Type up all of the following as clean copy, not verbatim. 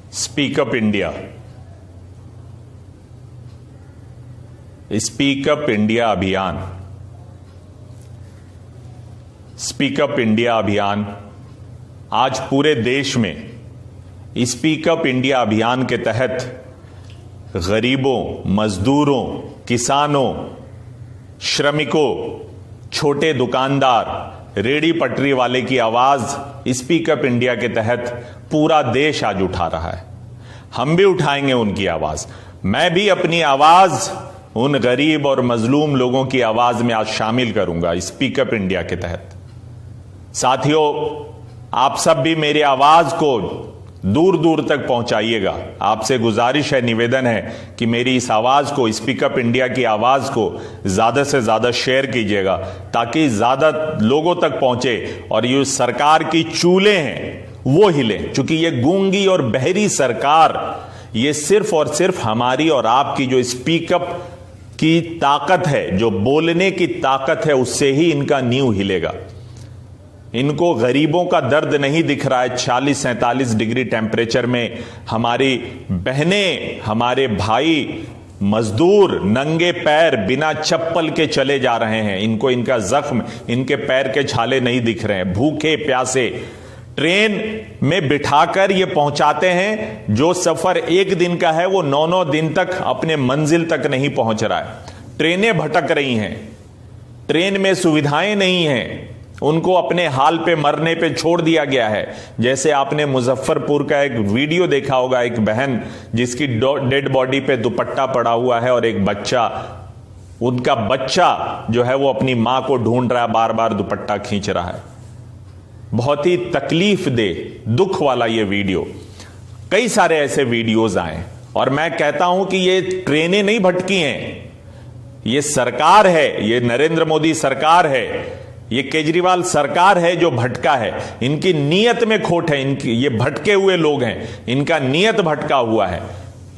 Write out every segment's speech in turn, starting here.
Speak up India. Speak up India अभियान। Speak up India अभियान आज पूरे देश में स्पीक अप इंडिया अभियान के तहत गरीबों, मजदूरों, किसानों, श्रमिकों, छोटे दुकानदार, रेडी पटरी वाले की आवाज स्पीक अप इंडिया के तहत पूरा देश आज उठा रहा है। हम भी उठाएंगे उनकी आवाज। मैं भी अपनी आवाज उन गरीब और मजलूम लोगों की आवाज में आज शामिल करूंगा स्पीक अप इंडिया के तहत। साथियों, आप सब भी मेरी आवाज को दूर दूर तक पहुंचाइएगा। आपसे गुजारिश है, निवेदन है कि मेरी इस आवाज को, स्पीक अप इंडिया की आवाज को ज्यादा से ज्यादा शेयर कीजिएगा ताकि ज्यादा लोगों तक पहुंचे और ये सरकार की चूल्हे हैं वो हिले। क्योंकि ये गूंगी और बहरी सरकार, ये सिर्फ और सिर्फ हमारी और आपकी जो स्पीक अप की ताकत है, जो बोलने की ताकत है, उससे ही इनका नींव हिलेगा। इनको गरीबों का दर्द नहीं दिख रहा है। 40-47 डिग्री टेम्परेचर में हमारी बहनें, हमारे भाई मजदूर नंगे पैर बिना चप्पल के चले जा रहे हैं। इनको इनका जख्म, इनके पैर के छाले नहीं दिख रहे हैं। भूखे प्यासे ट्रेन में बिठाकर ये पहुंचाते हैं। जो सफर एक दिन का है वो 9-9 दिन तक अपने मंजिल तक नहीं पहुंच रहा है। ट्रेनें भटक रही हैं, ट्रेन में सुविधाएं नहीं हैं, उनको अपने हाल पे मरने पे छोड़ दिया गया है। जैसे आपने मुजफ्फरपुर का एक वीडियो देखा होगा, एक बहन जिसकी डेड बॉडी पे दुपट्टा पड़ा हुआ है और एक बच्चा, उनका बच्चा जो है वो अपनी मां को ढूंढ रहा है, बार बार दुपट्टा खींच रहा है। बहुत ही तकलीफ दे, दुख वाला ये वीडियो। कई सारे ऐसे वीडियोज आए और मैं कहता हूं कि ये ट्रेनें नहीं भटकी हैं, ये सरकार है, ये नरेंद्र मोदी सरकार है, ये केजरीवाल सरकार है जो भटका है। इनकी नीयत में खोट है, इनकी, ये भटके हुए लोग हैं, इनका नीयत भटका हुआ है।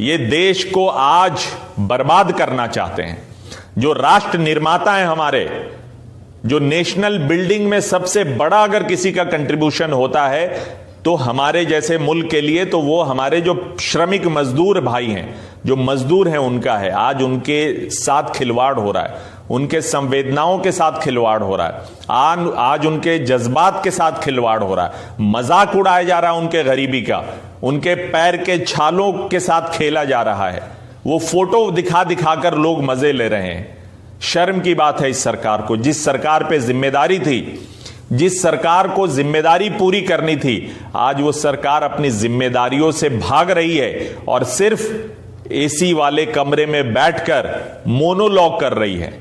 ये देश को आज बर्बाद करना चाहते हैं। जो राष्ट्र निर्माता हैं हमारे, जो नेशनल बिल्डिंग में सबसे बड़ा अगर किसी का कंट्रीब्यूशन होता है तो हमारे जैसे मुल्क के लिए तो वो हमारे जो श्रमिक मजदूर भाई हैं, जो मजदूर हैं, उनका है। आज उनके साथ खिलवाड़ हो रहा है, उनके संवेदनाओं के साथ खिलवाड़ हो रहा है, आज उनके जज्बात के साथ खिलवाड़ हो रहा है। मजाक उड़ाया जा रहा है उनके गरीबी का, उनके पैर के छालों के साथ खेला जा रहा है। वो फोटो दिखा दिखाकर लोग मजे ले रहे हैं। शर्म की बात है इस सरकार को। जिस सरकार पे जिम्मेदारी थी, जिस सरकार को जिम्मेदारी पूरी करनी थी, आज वो सरकार अपनी जिम्मेदारियों से भाग रही है और सिर्फ एसी वाले कमरे में बैठकर मोनोलॉग कर रही है।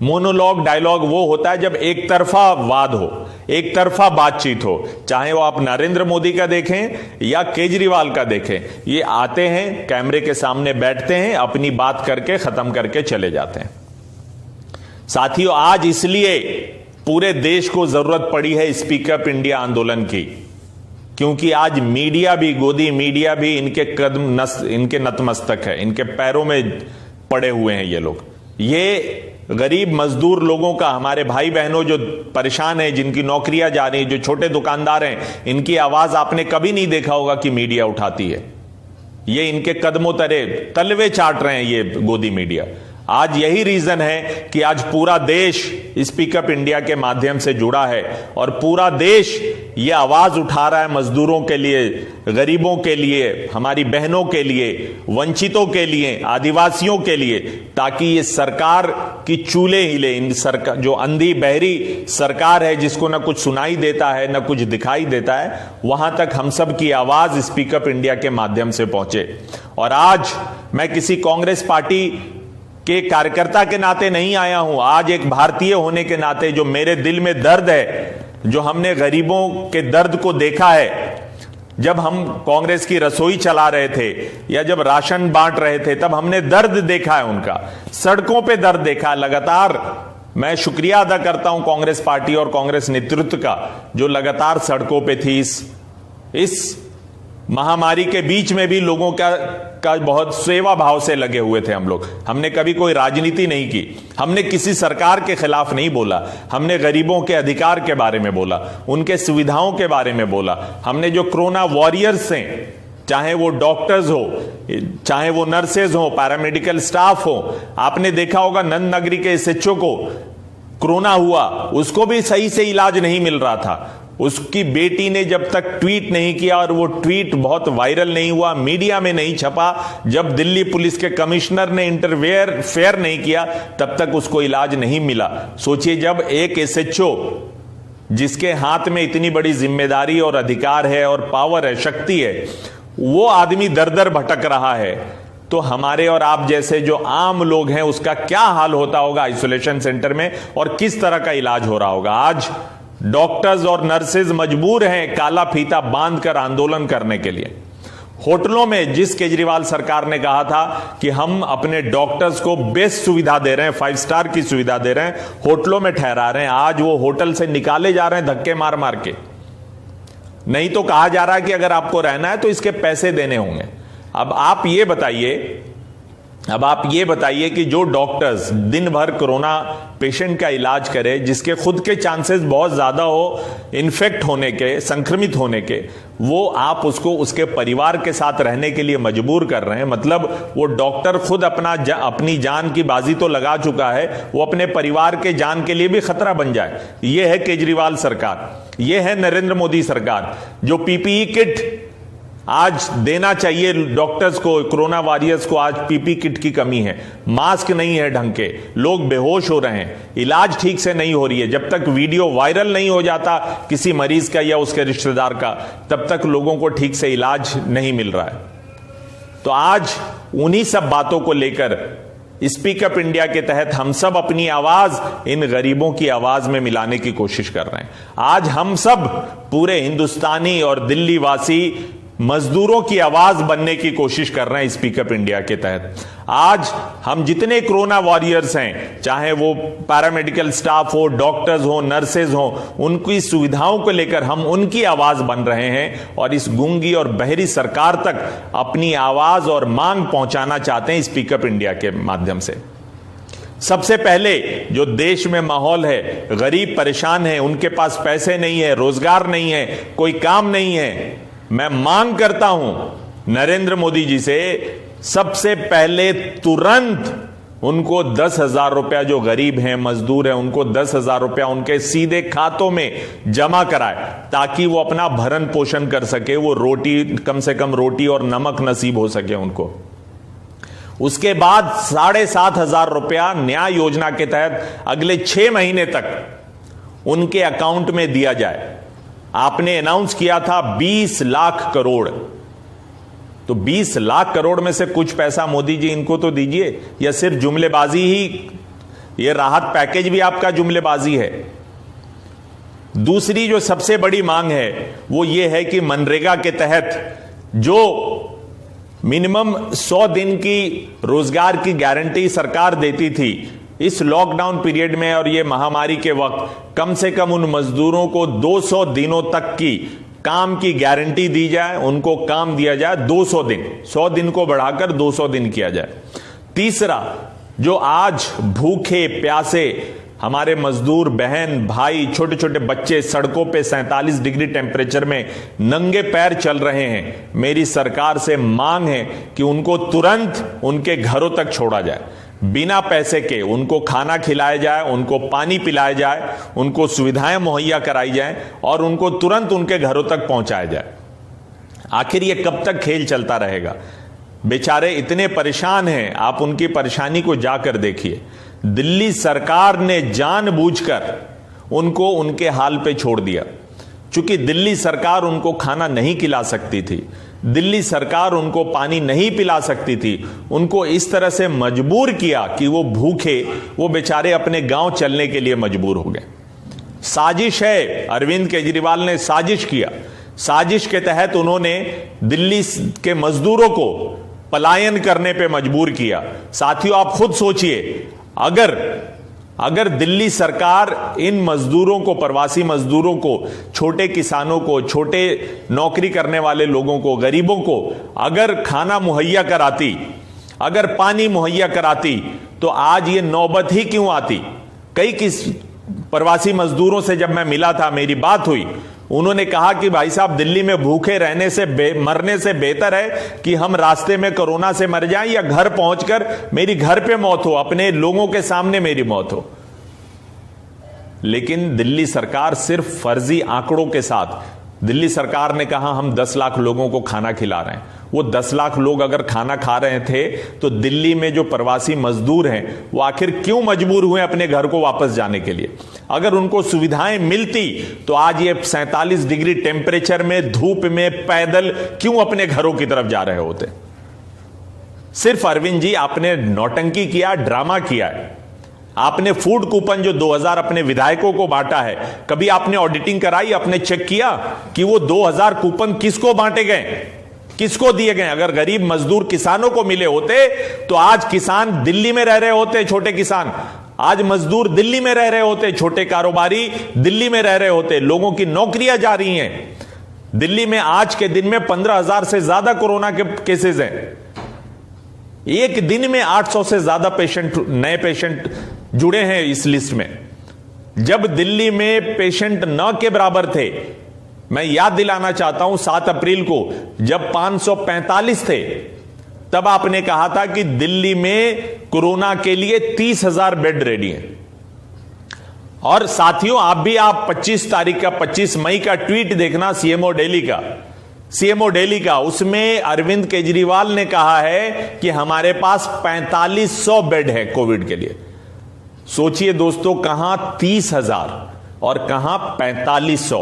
मोनोलॉग डायलॉग वो होता है जब एक तरफा वाद हो, एक तरफा बातचीत हो, चाहे वो आप नरेंद्र मोदी का देखें या केजरीवाल का देखें। ये आते हैं, कैमरे के सामने बैठते हैं, अपनी बात करके खत्म करके चले जाते हैं। साथियों, आज इसलिए पूरे देश को जरूरत पड़ी है स्पीक अप इंडिया आंदोलन की, क्योंकि आज मीडिया भी, गोदी मीडिया भी इनके नतमस्तक है, इनके पैरों में पड़े हुए हैं ये लोग। ये गरीब मजदूर लोगों का, हमारे भाई बहनों जो परेशान हैं, जिनकी नौकरियां जा रही हैं, जो छोटे दुकानदार हैं, इनकी आवाज आपने कभी नहीं देखा होगा कि मीडिया उठाती है। ये इनके कदमों तलवे चाट रहे हैं ये गोदी मीडिया। आज यही रीजन है कि आज पूरा देश स्पीक अप इंडिया के माध्यम से जुड़ा है और पूरा देश ये आवाज उठा रहा है मजदूरों के लिए, गरीबों के लिए, हमारी बहनों के लिए, वंचितों के लिए, आदिवासियों के लिए, ताकि ये सरकार की चूल्हे हिले। इन सरकार, जो अंधी बहरी सरकार है, जिसको ना कुछ सुनाई देता है ना कुछ दिखाई देता है, वहां तक हम सब की आवाज स्पीक अप इंडिया के माध्यम से पहुंचे। और आज मैं किसी कांग्रेस पार्टी के कार्यकर्ता के नाते नहीं आया हूं, आज एक भारतीय होने के नाते जो मेरे दिल में दर्द है, जो हमने गरीबों के दर्द को देखा है। जब हम कांग्रेस की रसोई चला रहे थे या जब राशन बांट रहे थे, तब हमने दर्द देखा है उनका, सड़कों पे दर्द देखा है लगातार। मैं शुक्रिया अदा करता हूं कांग्रेस पार्टी और कांग्रेस नेतृत्व का, जो लगातार सड़कों पे थी। इस महामारी के बीच में भी लोगों का बहुत सेवा भाव से लगे हुए थे हम लोग। हमने कभी कोई राजनीति नहीं की, हमने किसी सरकार के खिलाफ नहीं बोला, हमने गरीबों के अधिकार के बारे में बोला, उनके सुविधाओं के बारे में बोला। हमने जो कोरोना वॉरियर्स हैं, चाहे वो डॉक्टर्स हो, चाहे वो नर्सेज हो, पैरामेडिकल स्टाफ हो। आपने देखा होगा नंद नगरी के एसएचओ को कोरोना हुआ, उसको भी सही से इलाज नहीं मिल रहा था। उसकी बेटी ने जब तक ट्वीट नहीं किया, और वो ट्वीट बहुत वायरल नहीं हुआ, मीडिया में नहीं छपा, जब दिल्ली पुलिस के कमिश्नर ने इंटरफेयर नहीं किया, तब तक उसको इलाज नहीं मिला। सोचिए, जब एक एसएचओ जिसके हाथ में इतनी बड़ी जिम्मेदारी और अधिकार है और पावर है, शक्ति है, वो आदमी दर दर भटक रहा है, तो हमारे और आप जैसे जो आम लोग हैं उसका क्या हाल होता होगा आइसोलेशन सेंटर में, और किस तरह का इलाज हो रहा होगा। आज डॉक्टर्स और नर्सेज मजबूर हैं काला फीता बांधकर आंदोलन करने के लिए। होटलों में जिस केजरीवाल सरकार ने कहा था कि हम अपने डॉक्टर्स को बेस्ट सुविधा दे रहे हैं, 5 स्टार की सुविधा दे रहे हैं, होटलों में ठहरा रहे हैं, आज वो होटल से निकाले जा रहे हैं धक्के मार मार के। नहीं तो कहा जा रहा है कि अगर आपको रहना है तो इसके पैसे देने होंगे। अब आप ये बताइए कि जो डॉक्टर्स दिन भर कोरोना पेशेंट का इलाज करे, जिसके खुद के चांसेस बहुत ज्यादा हो इन्फेक्ट होने के, संक्रमित होने के, वो आप उसको उसके परिवार के साथ रहने के लिए मजबूर कर रहे हैं। मतलब वो डॉक्टर खुद अपनी जान की बाजी तो लगा चुका है, वो अपने परिवार के जान के लिए भी खतरा बन जाए। ये है केजरीवाल सरकार, ये है नरेंद्र मोदी सरकार, जो पीपीई किट आज देना चाहिए डॉक्टर्स को, कोरोना वॉरियर्स को। आज पीपी किट की कमी है, मास्क नहीं है ढंग के, लोग बेहोश हो रहे हैं, इलाज ठीक से नहीं हो रही है। जब तक वीडियो वायरल नहीं हो जाता किसी मरीज का या उसके रिश्तेदार का, तब तक लोगों को ठीक से इलाज नहीं मिल रहा है। तो आज उन्हीं सब बातों को लेकर स्पीक अप इंडिया के तहत हम सब अपनी आवाज इन गरीबों की आवाज में मिलाने की कोशिश कर रहे हैं। आज हम सब पूरे हिंदुस्तानी और दिल्ली वासी मजदूरों की आवाज बनने की कोशिश कर रहे हैं स्पीक अप इंडिया के तहत। आज हम जितने कोरोना वॉरियर्स हैं, चाहे वो पैरामेडिकल स्टाफ हो, डॉक्टर्स हो, नर्सेज हो, उनकी सुविधाओं को लेकर हम उनकी आवाज बन रहे हैं और इस गूंगी और बहरी सरकार तक अपनी आवाज और मांग पहुंचाना चाहते हैं स्पीक अप इंडिया के माध्यम से। सबसे पहले जो देश में माहौल है, गरीब परेशान है, उनके पास पैसे नहीं है, रोजगार नहीं है, कोई काम नहीं है, मैं मांग करता हूं नरेंद्र मोदी जी से, सबसे पहले तुरंत उनको 10,000 रुपया, जो गरीब हैं, मजदूर हैं, उनको 10,000 रुपया उनके सीधे खातों में जमा कराए, ताकि वो अपना भरण पोषण कर सके, वो रोटी, कम से कम रोटी और नमक नसीब हो सके उनको। उसके बाद 7,500 रुपया न्याय योजना के तहत अगले 6 महीने तक उनके अकाउंट में दिया जाए। आपने अनाउंस किया था 20 लाख करोड़, तो 20 लाख करोड़ में से कुछ पैसा मोदी जी इनको तो दीजिए, या सिर्फ जुमलेबाजी ही, ये राहत पैकेज भी आपका जुमलेबाजी है। दूसरी जो सबसे बड़ी मांग है वो ये है कि मनरेगा के तहत जो मिनिमम 100 दिन की रोजगार की गारंटी सरकार देती थी, इस लॉकडाउन पीरियड में और ये महामारी के वक्त कम से कम उन मजदूरों को 200 दिनों तक की काम की गारंटी दी जाए, उनको काम दिया जाए 200 दिन, 100 दिन को बढ़ाकर 200 दिन किया जाए। तीसरा, जो आज भूखे प्यासे हमारे मजदूर बहन भाई, छोटे छोटे बच्चे सड़कों पे 47 डिग्री टेम्परेचर में नंगे पैर चल रहे हैं, मेरी सरकार से मांग है कि उनको तुरंत उनके घरों तक छोड़ा जाए, बिना पैसे के उनको खाना खिलाया जाए, उनको पानी पिलाया जाए, उनको सुविधाएं मुहैया कराई जाए और उनको तुरंत उनके घरों तक पहुंचाया जाए। आखिर ये कब तक खेल चलता रहेगा? बेचारे इतने परेशान हैं, आप उनकी परेशानी को जाकर देखिए। दिल्ली सरकार ने जानबूझकर उनको उनके हाल पे छोड़ दिया। चूंकि दिल्ली सरकार उनको खाना नहीं खिला सकती थी, दिल्ली सरकार उनको पानी नहीं पिला सकती थी, उनको इस तरह से मजबूर किया कि वो भूखे, वो बेचारे अपने गांव चलने के लिए मजबूर हो गए। साजिश है, अरविंद केजरीवाल ने साजिश किया। साजिश के तहत उन्होंने दिल्ली के मजदूरों को पलायन करने पे मजबूर किया। साथियों, आप खुद सोचिए, अगर दिल्ली सरकार इन मजदूरों को, प्रवासी मजदूरों को, छोटे किसानों को, छोटे नौकरी करने वाले लोगों को, गरीबों को अगर खाना मुहैया कराती, अगर पानी मुहैया कराती, तो आज ये नौबत ही क्यों आती? प्रवासी मजदूरों से जब मैं मिला था, मेरी बात हुई, उन्होंने कहा कि भाई साहब, दिल्ली में भूखे रहने से मरने से बेहतर है कि हम रास्ते में कोरोना से मर जाएं या घर पहुंचकर मेरी घर पे मौत हो, अपने लोगों के सामने मेरी मौत हो। लेकिन दिल्ली सरकार सिर्फ फर्जी आंकड़ों के साथ, दिल्ली सरकार ने कहा हम 10 लाख लोगों को खाना खिला रहे हैं। वो 10 लाख लोग अगर खाना खा रहे थे तो दिल्ली में जो प्रवासी मजदूर हैं वो आखिर क्यों मजबूर हुए अपने घर को वापस जाने के लिए? अगर उनको सुविधाएं मिलती तो आज ये 47 डिग्री टेम्परेचर में, धूप में पैदल क्यों अपने घरों की तरफ जा रहे होते? सिर्फ अरविंद जी, आपने नौटंकी किया, ड्रामा किया है। आपने फूड कूपन जो 2000 अपने विधायकों को बांटा है, कभी आपने ऑडिटिंग कराई, आपने चेक किया कि वो 2000 कूपन किसको बांटे गए, किसको दिए गए? अगर गरीब मजदूर किसानों को मिले होते तो आज किसान दिल्ली में रह रहे होते, छोटे किसान, आज मजदूर दिल्ली में रह रहे होते, छोटे कारोबारी दिल्ली में रह रहे होते, लोगों की नौकरियां जा रही हैं। दिल्ली में आज के दिन में 15,000 से ज्यादा कोरोना के केसेस हैं। एक दिन में 800 से ज्यादा नए पेशेंट जुड़े हैं इस लिस्ट में। जब दिल्ली में पेशेंट न के बराबर थे, मैं याद दिलाना चाहता हूं 7 अप्रैल को जब 545 थे, तब आपने कहा था कि दिल्ली में कोरोना के लिए 30,000 बेड रेडी हैं। और साथियों, आप 25 मई का ट्वीट देखना सीएमओ दिल्ली का, उसमें अरविंद केजरीवाल ने कहा है कि हमारे पास 4500 बेड है कोविड के लिए। सोचिए दोस्तों, कहां 30,000 और कहां 4500।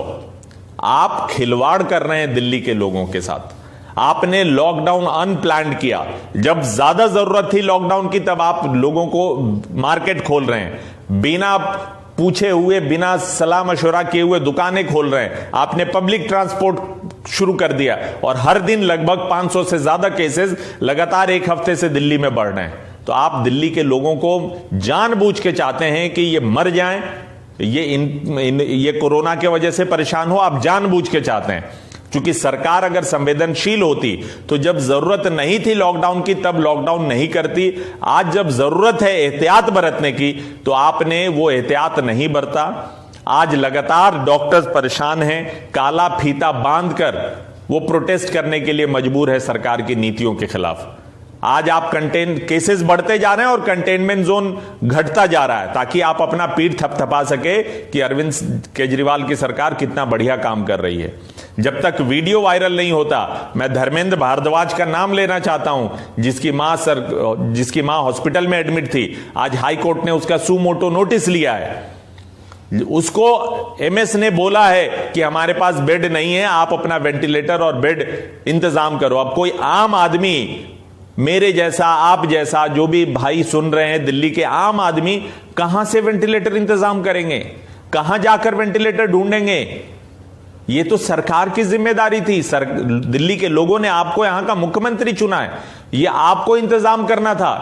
आप खिलवाड़ कर रहे हैं दिल्ली के लोगों के साथ। आपने लॉकडाउन अनप्लान्ड किया, जब ज्यादा जरूरत थी लॉकडाउन की तब आप लोगों को मार्केट खोल रहे हैं, बिना पूछे हुए, बिना सलाह मशवरा किए हुए दुकानें खोल रहे हैं। आपने पब्लिक ट्रांसपोर्ट शुरू कर दिया और हर दिन लगभग 500 से ज्यादा केसेस लगातार एक हफ्ते से दिल्ली में बढ़ रहे हैं। तो आप दिल्ली के लोगों को जानबूझ के चाहते हैं कि ये मर जाएं, ये कोरोना के वजह से परेशान हो, आप जानबूझ के चाहते हैं। क्योंकि सरकार अगर संवेदनशील होती तो जब जरूरत नहीं थी लॉकडाउन की तब लॉकडाउन नहीं करती। आज जब जरूरत है एहतियात बरतने की तो आपने वो एहतियात नहीं बरता। आज लगातार डॉक्टर्स परेशान हैं, काला फीता बांधकर वो प्रोटेस्ट करने के लिए मजबूर है सरकार की नीतियों के खिलाफ। आज आप केसेस बढ़ते जा रहे हैं और कंटेनमेंट जोन घटता जा रहा है, ताकि आप अपना पीठ थपथपा सके कि अरविंद केजरीवाल की सरकार कितना बढ़िया काम कर रही है। जब तक वीडियो वायरल नहीं होता, मैं धर्मेंद्र भारद्वाज का नाम लेना चाहता हूं, जिसकी मां हॉस्पिटल में एडमिट थी। आज हाई कोर्ट ने उसका सू मोटो नोटिस लिया है। उसको एमएस ने बोला है कि हमारे पास बेड नहीं है, आप अपना वेंटिलेटर और बेड इंतजाम करो। अब कोई आम आदमी, मेरे जैसा, आप जैसा, जो भी भाई सुन रहे हैं, दिल्ली के आम आदमी कहां से वेंटिलेटर इंतजाम करेंगे? कहां जाकर वेंटिलेटर ढूंढेंगे? ये तो सरकार की जिम्मेदारी थी। दिल्ली के लोगों ने आपको यहां का मुख्यमंत्री चुना है, ये आपको इंतजाम करना था।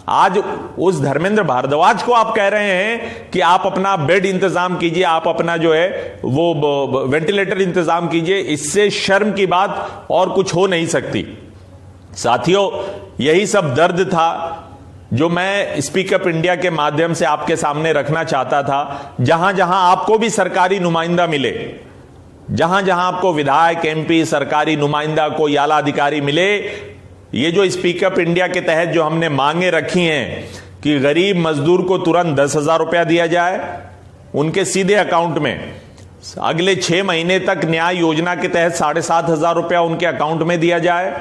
आज उस धर्मेंद्र भारद्वाज को आप कह रहे हैं कि आप अपना बेड इंतजाम कीजिए, आप अपना जो है वो वेंटिलेटर इंतजाम कीजिए। इससे शर्म की बात और कुछ हो नहीं सकती। साथियों, यही सब दर्द था जो मैं स्पीक अप इंडिया के माध्यम से आपके सामने रखना चाहता था। जहां जहां आपको भी सरकारी नुमाइंदा मिले, जहां जहां आपको विधायक, एमपी, सरकारी नुमाइंदा, कोई आला अधिकारी मिले, ये जो स्पीक अप इंडिया के तहत जो हमने मांगे रखी हैं कि गरीब मजदूर को तुरंत 10,000 रुपया दिया जाए उनके सीधे अकाउंट में, अगले 6 महीने तक न्याय योजना के तहत 7,500 रुपया उनके अकाउंट में दिया जाए,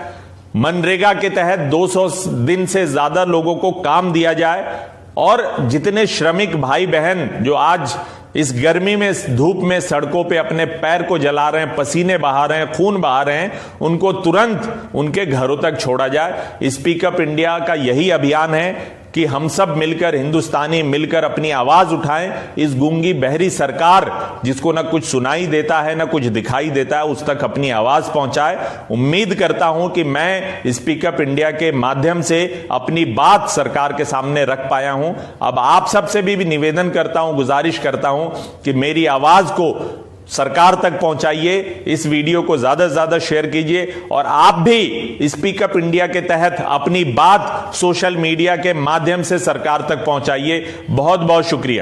मनरेगा के तहत 200 दिन से ज्यादा लोगों को काम दिया जाए, और जितने श्रमिक भाई बहन जो आज इस गर्मी में, इस धूप में सड़कों पे अपने पैर को जला रहे हैं, पसीने बहा रहे हैं, खून बहा रहे हैं, उनको तुरंत उनके घरों तक छोड़ा जाए। स्पीक अप इंडिया का यही अभियान है कि हम सब मिलकर, हिंदुस्तानी मिलकर अपनी आवाज उठाएं। इस गूंगी बहरी सरकार जिसको ना कुछ सुनाई देता है ना कुछ दिखाई देता है, उस तक अपनी आवाज पहुंचाए। उम्मीद करता हूं कि मैं स्पीक अप इंडिया के माध्यम से अपनी बात सरकार के सामने रख पाया हूं। अब आप सबसे भी निवेदन करता हूं, गुजारिश करता हूं कि मेरी आवाज को सरकार तक पहुंचाइए। इस वीडियो को ज्यादा से ज्यादा शेयर कीजिए और आप भी स्पीक अप इंडिया के तहत अपनी बात सोशल मीडिया के माध्यम से सरकार तक पहुंचाइए। बहुत बहुत शुक्रिया।